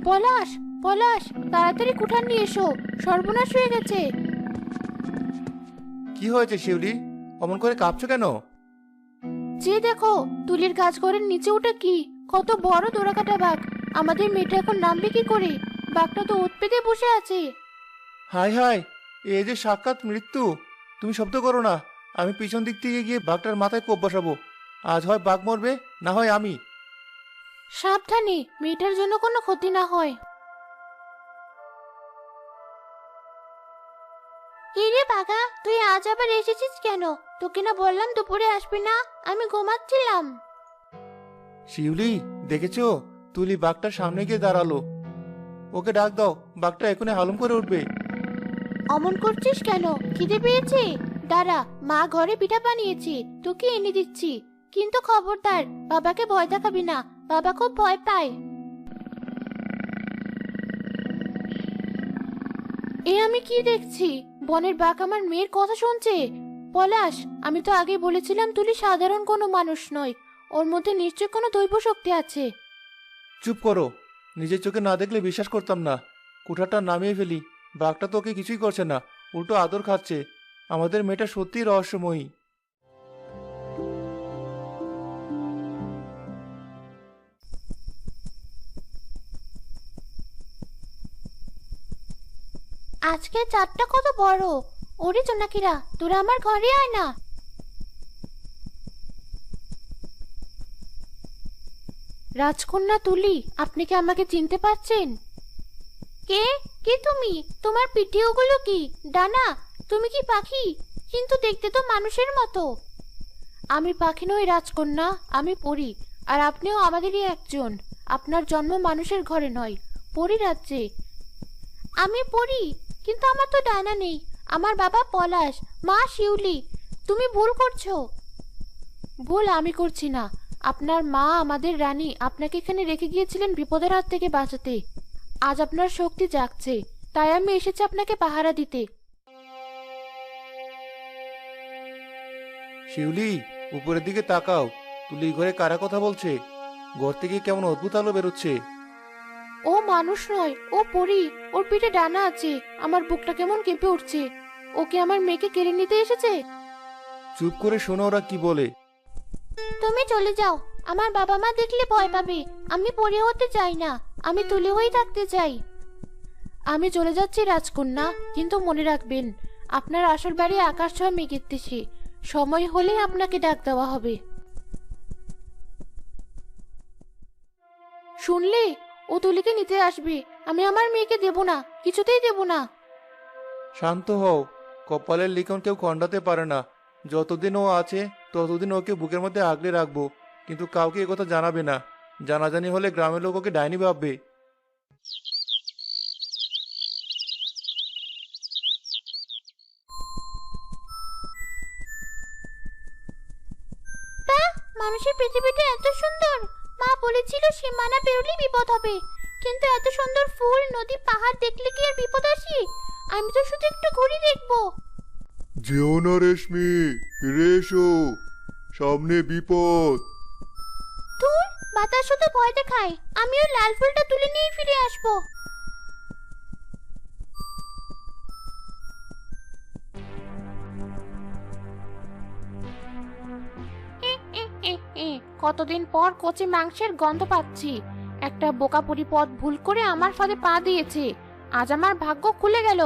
পলাশ, পলাশ, তাড়াতাড়ি কুঠার নিয়ে এসো, সর্বনাশ হয়ে গেছে। কি হয়েছে শিউলি? অমন করে কাঁপছো কেন? যে দেখো, তুলির গাছঘরের নিচে ওটা কি? কত বড় দোড়াকাটা বাঘ! আমাদের মেয়েটা এখন নামবে কি করে? বাঘটা তো ওত পেতে বসে আছে। হায় হায়, এই যে সাক্ষাৎ মৃত্যু! তুমি শব্দ করো না, আমি পিছন দিক থেকে গিয়ে বাঘটার মাথায় কোপ বসাবো। আজ হয় বাঘ মরবে, না হয় আমি। সাবধানে, মেয়েটার জন্য কোনো ক্ষতি না হয়। রে বাঘা, তুই আজ আবার এসেছিস কেন? তোকে না বললাম দুপুরে আসবি না? আমি ঘুমাচ্ছিলাম। শিউলি, দেখেছো? তুলি বাঘটার সামনে গিয়ে দাঁড়ালো। ওকে ডাক দাও, বাঘটা এখনই হালুম করে উঠবে। অমন করছিস কেন? খিদে পেয়েছে? দাঁড়া, মা ঘরে পিঠা বানিয়েছি, তোকে এনে দিচ্ছি। কিন্তু খবরদার, বাবাকে ভয় দেখাবি না, বাবা খুব ভয় পায়। এ আমি কি দেখছি? বনের বাঘ আমার মেয়ের কথা শুনছে। পলাশ, আমি তো আগে বলেছিলাম তুলি সাধারণ কোনো মানুষ নয়, ওর মধ্যে নিশ্চয় কোনো দৈব শক্তি আছে। চুপ করো, নিজের চোখে না দেখলে বিশ্বাস করতাম না। কুঠারটা নামিয়ে ফেলি। বাঘটা তো ওকে কিছুই করছে না, উল্টো আদর খাচ্ছে। আমাদের মেয়েটা সত্যিই রহস্যময়ী। আজকে চাঁদটা কত বড়! ওরে জোনাকিরা, তোরা আমার ঘরে আয় না। রাজকন্যা তুলি, আপনি কি আমাকে চিনতে পারছেন? কে? কে তুমি? তোমার পিঠে ওগুলো কি? ডানা? তুমি কি পাখি? কিন্তু দেখতে তো মানুষের মতো। আমি পাখি নই রাজকন্যা, আমি পরী। আর আপনিও আমাদেরই একজন। আপনার জন্ম মানুষের ঘরে নয়, পরী রাজ্যে। আমি পড়ি, কিন্তু আমার তো ডানা নেই। আমার বাবা পলাশ, মা শিউলি। তুমি ভুল করছো। ভুল আমি করছি না। আপনার মা আমাদের রানী আপনাকে এখানে রেখে গিয়েছিলেন বিপদের হাত থেকে বাঁচাতে। আজ আপনার শক্তি জাগছে, তাই আমি এসেছি আপনাকে পাহারা দিতে। শিউলি, উপরের দিকে তাকাও। তুলির ঘরে কারা কথা বলছে? ঘর থেকে কেমন অদ্ভুত আলো বেরোচ্ছে। ও মানুষ নয়, ও পরী। ওর পিঠে ডানা আছে। আমার বুকটা কেমন কেঁপে উঠছে। ওকে আমার মেয়েকে কেড়ে নিতে এসেছে। চুপ করে শোনো ওরা কি বলে। তুমি চলে যাও, আমার বাবা মা দেখলে ভয় পাবে। আমি পরী হতে চাই না, আমি তুলে হয়ে থাকতে চাই। আমি চলে যাচ্ছি রাজকন্যা, কিন্তু মনে রাখবেন, আপনার আসল বাড়ি আকাশ ছোঁয়া মেঘের দেশে। সময় হলে আপনাকে ডাক দেওয়া হবে। শুনলে, ও তুলিকে নিতে আসবে। আমি আমার মেয়েকে দেব না, কিছুতেই দেব না। শান্ত হও। কপালের লিখন কেউ খণ্ডাতে পারে না। যতদিন ও আছে ততদিন ওকে বুকের মধ্যে আগলে রাখবো, কিন্তু কাউকে এ কথা জানাবে না। জানাজানি হলে গ্রামের লোক ওকে ডাইনি ভাববে। মানুষের পৃথিবীটা এত সুন্দর! মা বলেছিল সীমানা পেরোলেই বিপদ হবে, কিন্তু এত সুন্দর ফুল, নদী, পাহাড় দেখলে কি আর বিপদ আসে? আমি তো শুধু একটু ঘুরে দেখবো। যেও না রেশমি, ফিরে এসো, সামনে বিপদ। দূর, বাতাস শুধু ভয় দেখায়। আমি ওই লাল ফুলটা তুলে নিয়ে ফিরে আসবো। কতদিন পর কচি মাংসের গন্ধ পাচ্ছি। একটা বোকা পরিপথ ভুল করে আমার ফাঁদে পা দিয়েছে। আজ আমার ভাগ্য খুলে গেল।